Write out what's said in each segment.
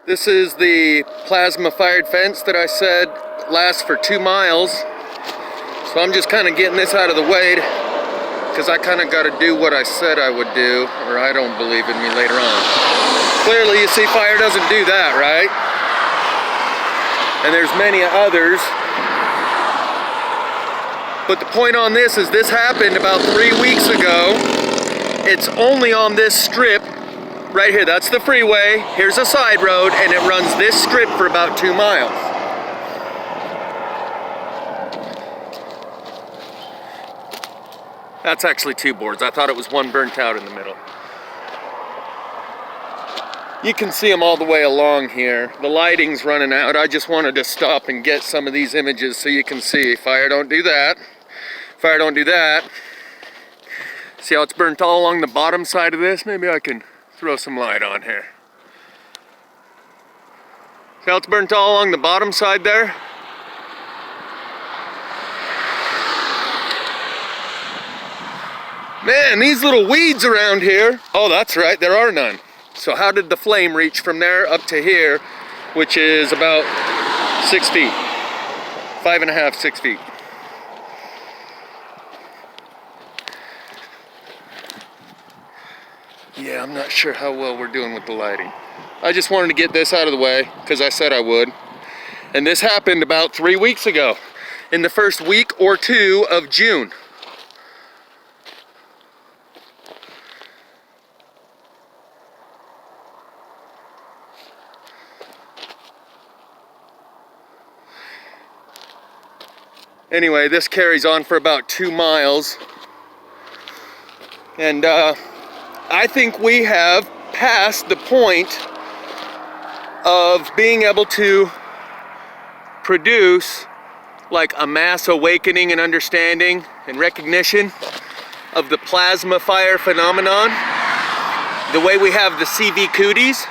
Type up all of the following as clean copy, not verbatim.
This is the plasma fired fence that I said lasts for 2 miles. So I'm just kind of getting this out of the way because I kind of got to do what I said I would do, or I don't believe in me later on. Clearly you see fire doesn't do that, right? And there's many others. But the point on this is this happened about 3 weeks ago. It's only on this strip right here. That's the freeway. Here's a side road, and it runs this strip for about 2 miles. That's actually 2 boards. I thought it was one burnt out in the middle. You can see them all the way along here. The lighting's running out. I just wanted to stop and get some of these images so you can see. Fire don't do that. Fire don't do that. See how it's burnt all along the bottom side of this? Maybe I can throw some light on here. See how it's burnt all along the bottom side there? Man, these little weeds around here. Oh, that's right, there are none. So how did the flame reach from there up to here, which is about 6 feet? 5.5, 6 feet. Yeah, I'm not sure how well we're doing with the lighting. I just wanted to get this out of the way because I said I would. And this happened about 3 weeks ago, in the first week or 2 of June. Anyway, this carries on for about 2 miles. And I think we have passed the point of being able to produce like a mass awakening and understanding and recognition of the plasma fire phenomenon, the way we have the CV cooties,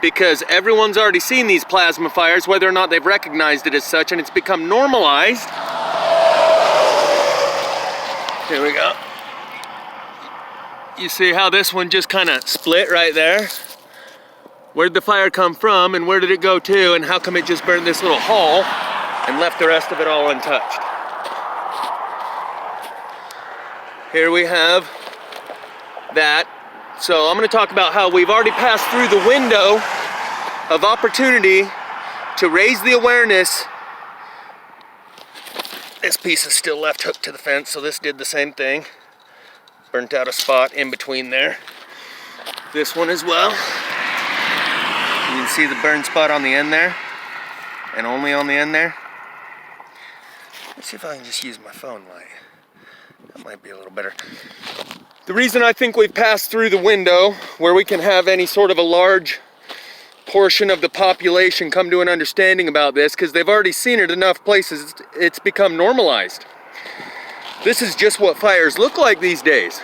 because everyone's already seen these plasma fires, whether or not they've recognized it as such, and it's become normalized. Here we go. You see how this one just kind of split right there? Where'd the fire come from, and where did it go to, and how come it just burned this little hole and left the rest of it all untouched? Here we have that. So I'm going to talk about how we've already passed through the window of opportunity to raise the awareness. This piece is still left hooked to the fence, so this did the same thing. Burnt out a spot in between there. This one as well. You can see the burn spot on the end there, and only on the end there. Let's see if I can just use my phone light. That might be a little better. The reason I think we've passed through the window where we can have any sort of a large portion of the population come to an understanding about this, because they've already seen it enough places, it's become normalized. This is just what fires look like these days.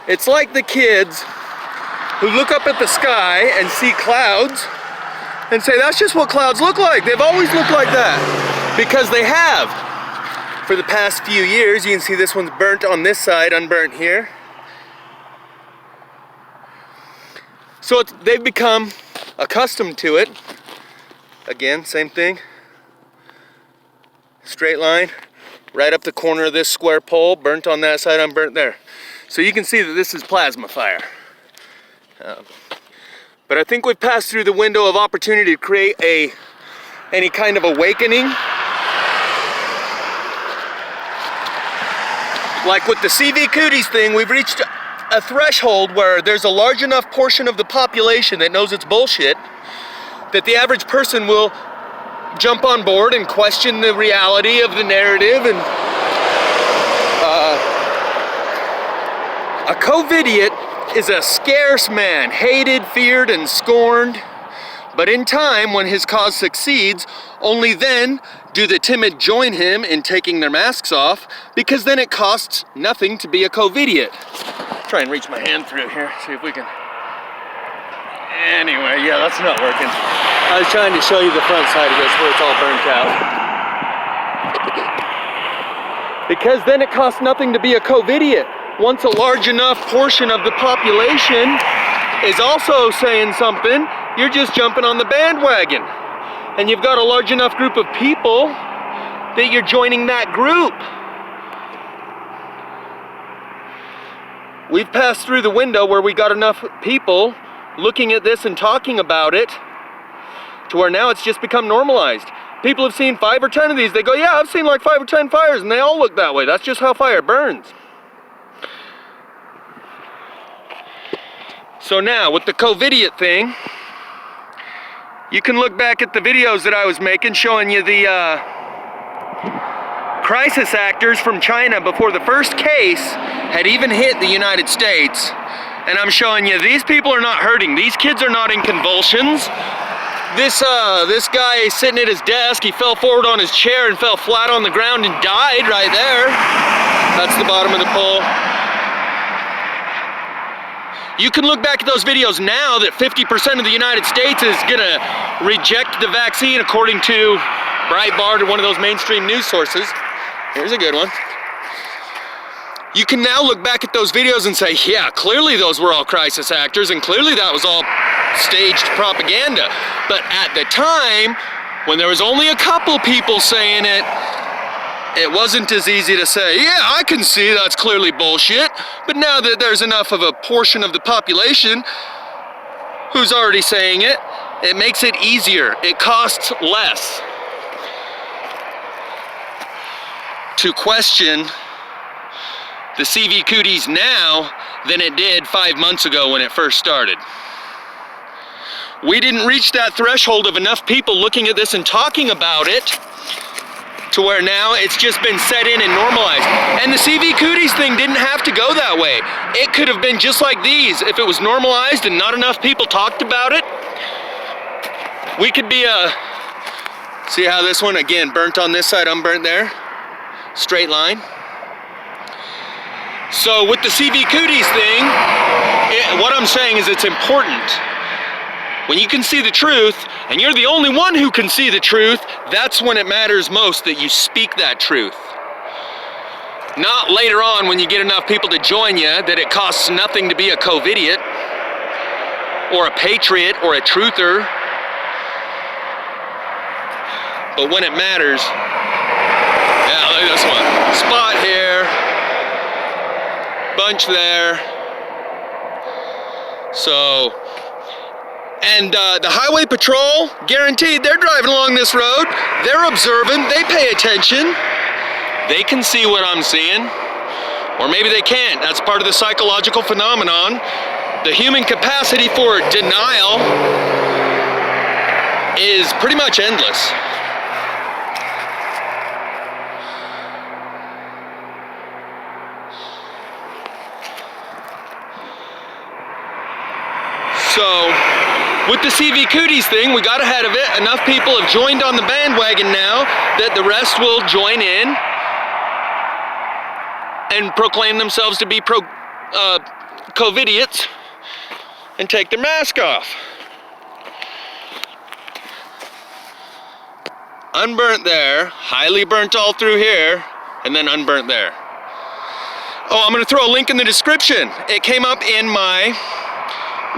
It's like the kids who look up at the sky and see clouds and say, that's just what clouds look like. They've always looked like that. Because they have. For the past few years, you can see this one's burnt on this side, unburnt here. So they've become accustomed to it. Again, same thing. Straight line, right up the corner of this square pole, burnt on that side, unburnt there. So you can see that this is plasma fire. But I think we've passed through the window of opportunity to create any kind of awakening. Like with the CV cooties thing, we've reached a threshold where there's a large enough portion of the population that knows it's bullshit, that the average person will jump on board and question the reality of the narrative. And a COVIDiot is a scarce man, hated, feared, and scorned. But in time, when his cause succeeds, only then do the timid join him in taking their masks off, because then it costs nothing to be a COVIDiot. Try and reach my hand through here, see if we can. Anyway, yeah, that's not working. I was trying to show you the front side of this where it's all burnt out. Because then it costs nothing to be a COVIDiot. Once a large enough portion of the population is also saying something, You're just jumping on the bandwagon. And you've got a large enough group of people that you're joining that group. We've passed through the window where we got enough people looking at this and talking about it to where now it's just become normalized. People have seen 5 or 10 of these. They go, yeah, I've seen like 5 or 10 fires, and they all look that way. That's just how fire burns. So now, with the COVIDiot thing, you can look back at the videos that I was making showing you the crisis actors from China before the first case had even hit the United States. And I'm showing you, these people are not hurting. These kids are not in convulsions. This guy sitting at his desk, he fell forward on his chair and fell flat on the ground and died right there. That's the bottom of the pole. You can look back at those videos now that 50% of the United States is gonna reject the vaccine according to Breitbart or one of those mainstream news sources. Here's a good one. You can now look back at those videos and say, yeah, clearly those were all crisis actors and clearly that was all staged propaganda. But at the time, when there was only a couple people saying it, it wasn't as easy to say, yeah, I can see that's clearly bullshit. But now that there's enough of a portion of the population who's already saying it, it makes it easier. It costs less to question the CV cooties now than it did 5 months ago when it first started. We didn't reach that threshold of enough people looking at this and talking about it to where now it's just been set in and normalized. And the CV cooties thing didn't have to go that way. It could have been just like these if it was normalized and not enough people talked about it. We could be see how this one, again, burnt on this side, unburnt there. Straight line. So with the CV cooties thing, what I'm saying is it's important. When you can see the truth, and you're the only one who can see the truth, that's when it matters most that you speak that truth. Not later on when you get enough people to join you that it costs nothing to be a COVIDiot, or a patriot, or a truther. But when it matters, yeah, look at this one. Spot here, bunch there. So, and the highway patrol, guaranteed, they're driving along this road. They're observant, they pay attention. They can see what I'm seeing. Or maybe they can't. That's part of the psychological phenomenon. The human capacity for denial is pretty much endless. So, with the CV cooties thing, we got ahead of it. Enough people have joined on the bandwagon now that the rest will join in and proclaim themselves to be COVIDiots and take their mask off. Unburnt there, highly burnt all through here, and then unburnt there. Oh, I'm gonna throw a link in the description. It came up in my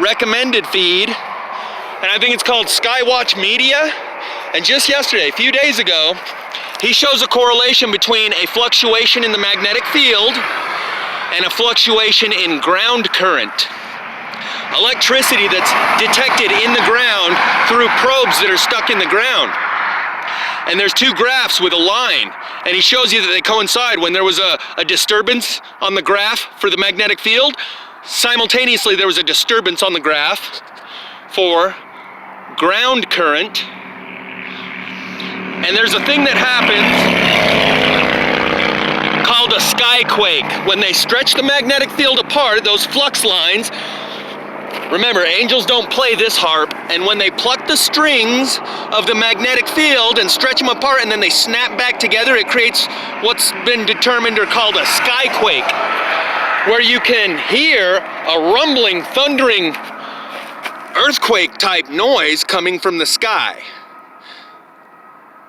recommended feed, and I think it's called Skywatch Media. And just yesterday, a few days ago, he shows a correlation between a fluctuation in the magnetic field and a fluctuation in ground current. Electricity that's detected in the ground through probes that are stuck in the ground. And there's two graphs with a line, and he shows you that they coincide. When there was a disturbance on the graph for the magnetic field, simultaneously there was a disturbance on the graph for ground current. And there's a thing that happens called a skyquake. When they stretch the magnetic field apart, those flux lines, remember, angels don't play this harp, and when they pluck the strings of the magnetic field and stretch them apart and then they snap back together, it creates what's been determined or called a skyquake, where you can hear a rumbling, thundering, earthquake type noise coming from the sky.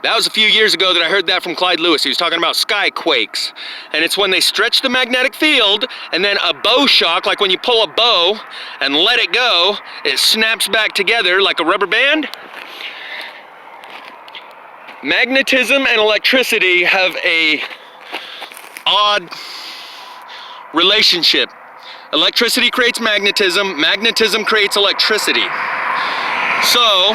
That was a few years ago that I heard that from Clyde Lewis. He was talking about sky quakes. And it's when they stretch the magnetic field and then a bow shock, like when you pull a bow and let it go, it snaps back together like a rubber band. Magnetism and electricity have a odd relationship. Electricity creates magnetism, magnetism creates electricity. So,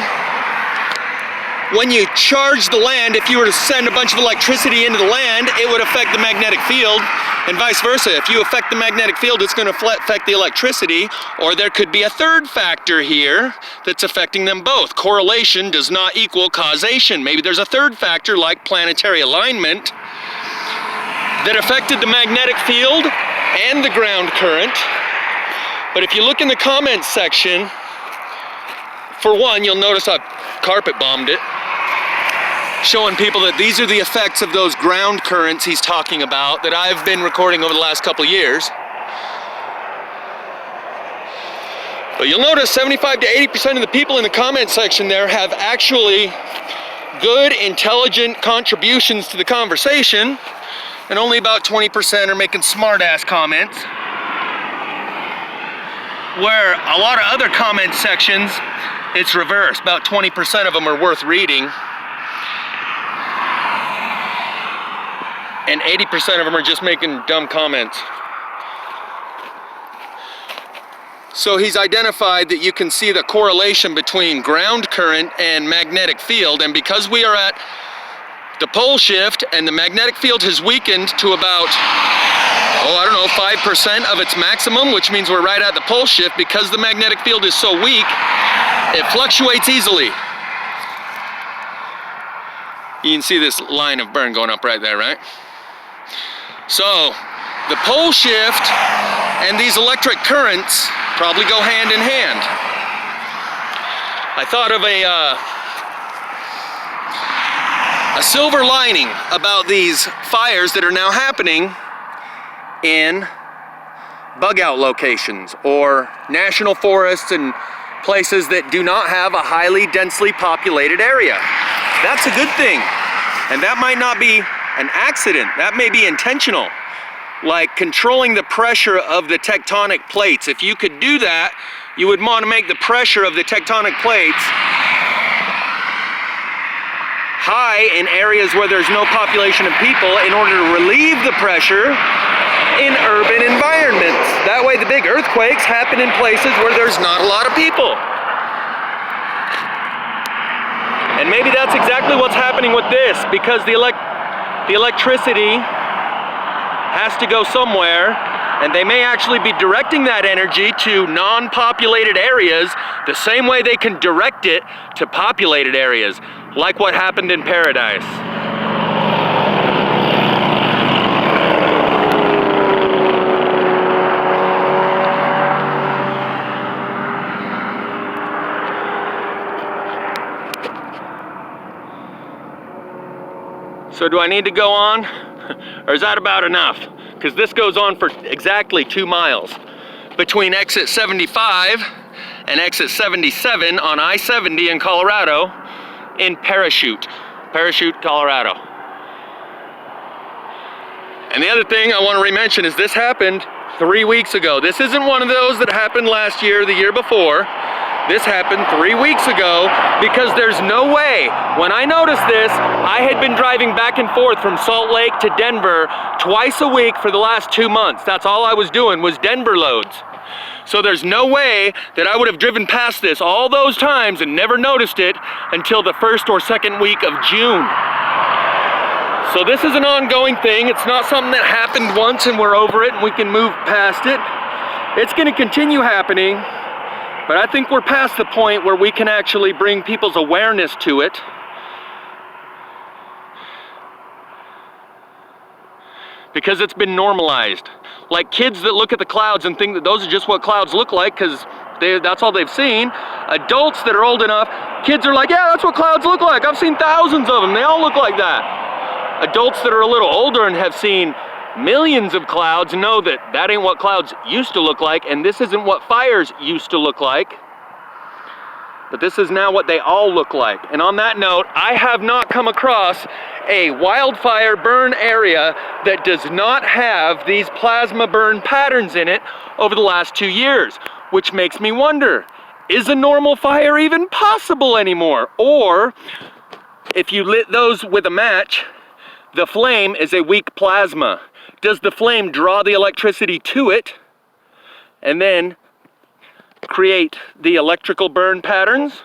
when you charge the land, if you were to send a bunch of electricity into the land, it would affect the magnetic field, and vice versa. If you affect the magnetic field, it's going to affect the electricity, or there could be a third factor here that's affecting them both. Correlation does not equal causation. Maybe there's a third factor, like planetary alignment, that affected the magnetic field and the ground current. But if you look in the comments section, for one, you'll notice I've carpet bombed it, showing people that these are the effects of those ground currents he's talking about that I've been recording over the last couple of years. But you'll notice 75 to 80% of the people in the comment section there have actually good, intelligent contributions to the conversation, and only about 20% are making smart-ass comments. Where a lot of other comment sections, it's reversed. About 20% of them are worth reading, and 80% of them are just making dumb comments. So he's identified that you can see the correlation between ground current and magnetic field, and because we are at the pole shift and the magnetic field has weakened to about, 5% of its maximum, which means we're right at the pole shift, because the magnetic field is so weak, it fluctuates easily. You can see this line of burn going up right there, right? So, the pole shift and these electric currents probably go hand in hand. I thought of a silver lining about these fires that are now happening in bug out locations or national forests and places that do not have a highly densely populated area. That's a good thing. And that might not be an accident. That may be intentional. Like controlling the pressure of the tectonic plates. If you could do that, you would want to make the pressure of the tectonic plates high in areas where there's no population of people in order to relieve the pressure in urban environments. That way the big earthquakes happen in places where there's not a lot of people. And maybe that's exactly what's happening with this, because the electricity has to go somewhere, and they may actually be directing that energy to non-populated areas the same way they can direct it to populated areas, like what happened in Paradise. So do I need to go on? Or is that about enough? Because this goes on for exactly 2 miles between exit 75 and exit 77 on I-70 in Colorado in Parachute, Colorado. And the other thing I want to re-mention is this happened 3 weeks ago. This isn't one of those that happened last year or the year before. This happened 3 weeks ago, because there's no way. When I noticed this, I had been driving back and forth from Salt Lake to Denver twice a week for the last 2 months. That's all I was doing, was Denver loads. So there's no way that I would have driven past this all those times and never noticed it until the 1st or 2nd week of June. So this is an ongoing thing. It's not something that happened once and we're over it and we can move past it. It's going to continue happening, but I think we're past the point where we can actually bring people's awareness to it. Because it's been normalized. Like kids that look at the clouds and think that those are just what clouds look like because that's all they've seen. Adults that are old enough, kids are like, yeah, that's what clouds look like. I've seen thousands of them. They all look like that. Adults that are a little older and have seen millions of clouds know that that ain't what clouds used to look like, and this isn't what fires used to look like. But this is now what they all look like. And on that note, I have not come across a wildfire burn area that does not have these plasma burn patterns in it over the last 2 years, which makes me wonder, is a normal fire even possible anymore? Or if you lit those with a match, the flame is a weak plasma. Does the flame draw the electricity to it and then create the electrical burn patterns?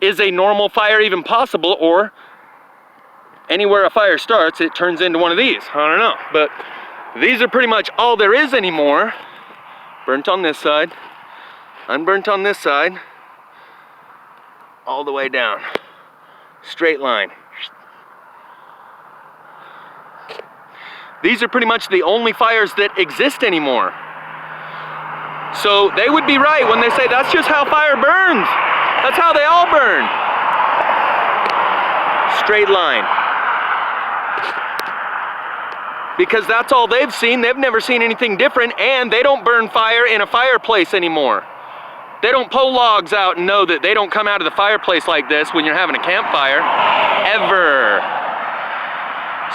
Is a normal fire even possible? Or anywhere a fire starts, it turns into one of these? I don't know, but these are pretty much all there is anymore. Burnt on this side, unburnt on this side, all the way down. Straight line. These are pretty much the only fires that exist anymore. So they would be right when they say that's just how fire burns. That's how they all burn. Straight line. Because that's all they've seen. They've never seen anything different, and they don't burn fire in a fireplace anymore. They don't pull logs out and know that they don't come out of the fireplace like this when you're having a campfire, ever.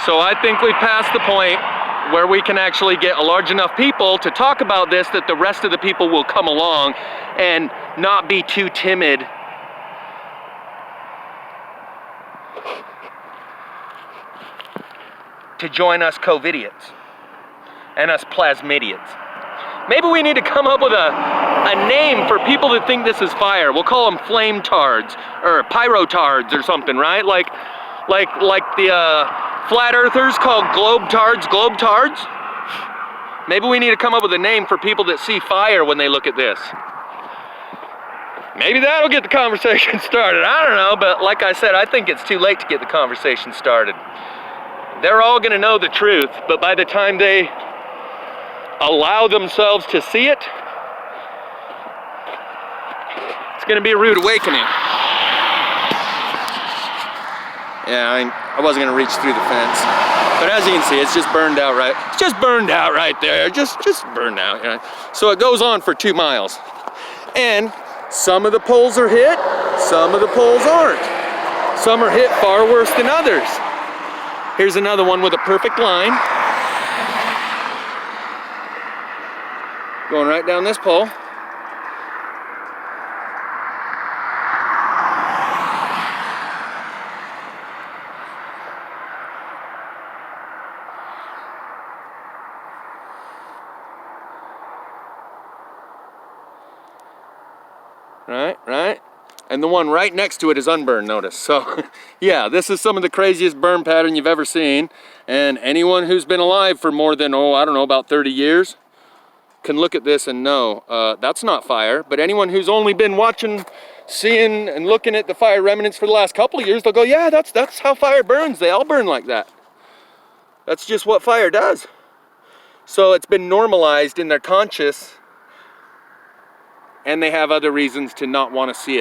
So I think we've passed the point where we can actually get a large enough people to talk about this that the rest of the people will come along and not be too timid. To join us COVIDians and us plasmidians. Maybe we need to come up with a name for people that think this is fire. We'll call them flame tards or pyrotards or something, right? Like the flat earthers called globe tards. Maybe we need to come up with a name for people that see fire when they look at this. Maybe that'll get the conversation started. I don't know, but like I said, I think it's too late to get the conversation started. They're all gonna know the truth, but by the time they allow themselves to see it, it's gonna be a rude awakening. Yeah, I wasn't gonna reach through the fence, but as you can see, it's just burned out right. It's just burned out right there. Just burned out. You know? So it goes on for 2 miles, and some of the poles are hit, some of the poles aren't. Some are hit far worse than others. Here's another one with a perfect line. Going right down this pole. Right? And the one right next to it is unburned, notice. So, yeah, this is some of the craziest burn pattern you've ever seen. And anyone who's been alive for more than, about 30 years can look at this and know that's not fire. But anyone who's only been watching, seeing, and looking at the fire remnants for the last couple of years, they'll go, yeah, that's how fire burns. They all burn like that. That's just what fire does. So it's been normalized in their conscious, and they have other reasons to not want to see it.